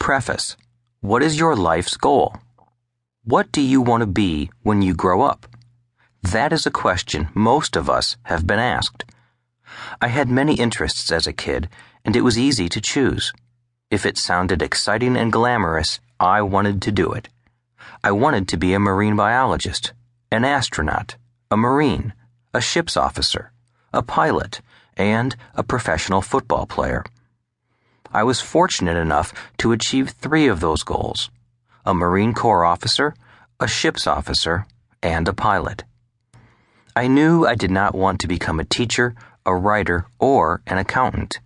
Preface. What is your life's goal? What do you want to be when you grow up? That is a question most of us have been asked. I had many interests as a kid, and it was easy to choose. If it sounded exciting and glamorous, I wanted to do it. I wanted to be a marine biologist, an astronaut, a marine, a ship's officer, a pilot, and a professional football player. I was fortunate enough to achieve 3 of those goals: a Marine Corps officer, a ship's officer, and a pilot. I knew I did not want to become a teacher, a writer, or an accountant.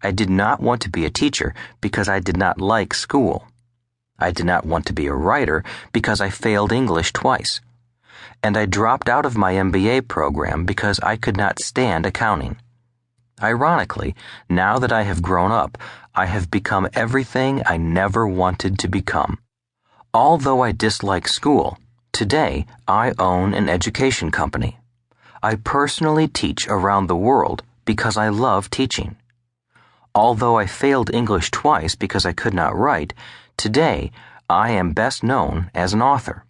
I did not want to be a teacher because I did not like school. I did not want to be a writer because I failed English twice. And I dropped out of my MBA program because I could not stand accounting. Ironically, now that I have grown up, I have become everything I never wanted to become. Although I dislike school, today I own an education company. I personally teach around the world because I love teaching. Although I failed English twice because I could not write, today I am best known as an author.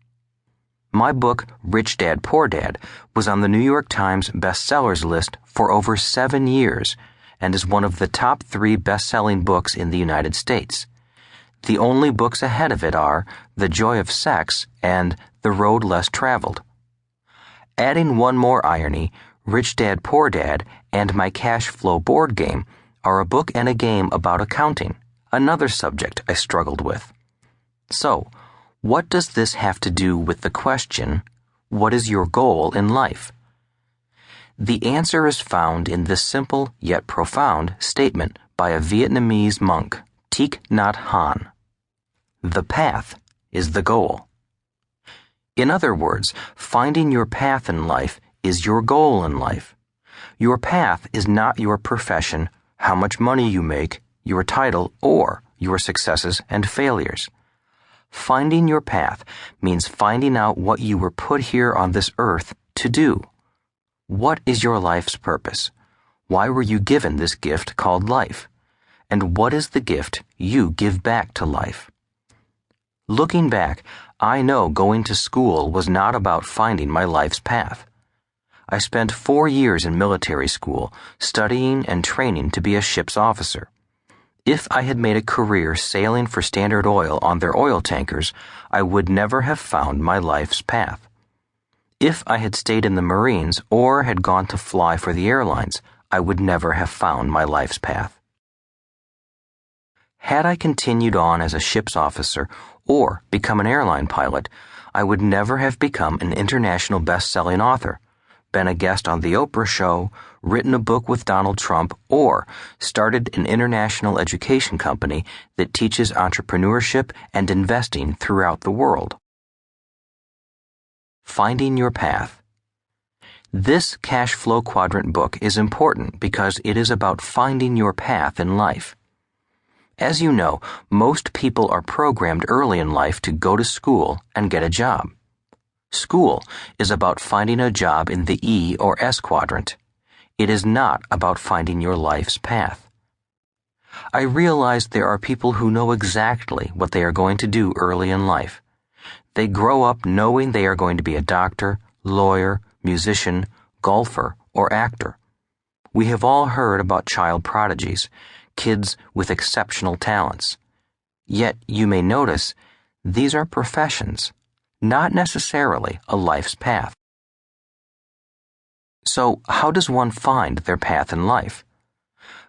My book, Rich Dad, Poor Dad, was on the New York Times bestsellers list for over 7 years and is one of the top 3 best-selling books in the United States. The only books ahead of it are The Joy of Sex and The Road Less Traveled. Adding one more irony, Rich Dad, Poor Dad and my CASHFLOW board game are a book and a game about accounting, another subject I struggled with. So, what does this have to do with the question, what is your goal in life? The answer is found in this simple yet profound statement by a Vietnamese monk, Thich Nhat Hanh. The path is the goal. In other words, finding your path in life is your goal in life. Your path is not your profession, how much money you make, your title, or your successes and failures. Finding your path means finding out what you were put here on this earth to do. What is your life's purpose? Why were you given this gift called life? And what is the gift you give back to life? Looking back, I know going to school was not about finding my life's path. I spent 4 years in military school, studying and training to be a ship's officer. If I had made a career sailing for Standard Oil on their oil tankers, I would never have found my life's path. If I had stayed in the Marines or had gone to fly for the airlines, I would never have found my life's path. Had I continued on as a ship's officer or become an airline pilot, I would never have become an international best-selling author, been a guest on The Oprah Show, written a book with Donald Trump, or started an international education company that teaches entrepreneurship and investing throughout the world. Finding your path. This CASHFLOW Quadrant book is important because it is about finding your path in life. As you know, most people are programmed early in life to go to school and get a job. School is about finding a job in the E or S quadrant. It is not about finding your life's path. I realize there are people who know exactly what they are going to do early in life. They grow up knowing they are going to be a doctor, lawyer, musician, golfer, or actor. We have all heard about child prodigies, kids with exceptional talents. Yet you may notice these are professions, not necessarily a life's path. So, how does one find their path in life?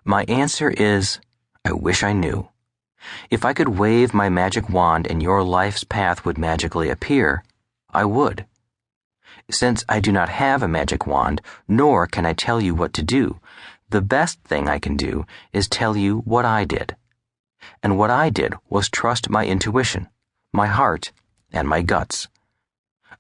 My answer is, I wish I knew. If I could wave my magic wand and your life's path would magically appear, I would. Since I do not have a magic wand, nor can I tell you what to do, the best thing I can do is tell you what I did. And what I did was trust my intuition, my heart, and my guts.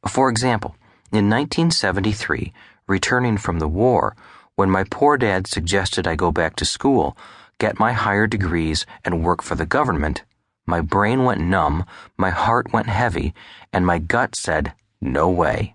For example, in 1973, returning from the war, when my poor dad suggested I go back to school, get my higher degrees, and work for the government, my brain went numb, my heart went heavy, and my gut said, no way.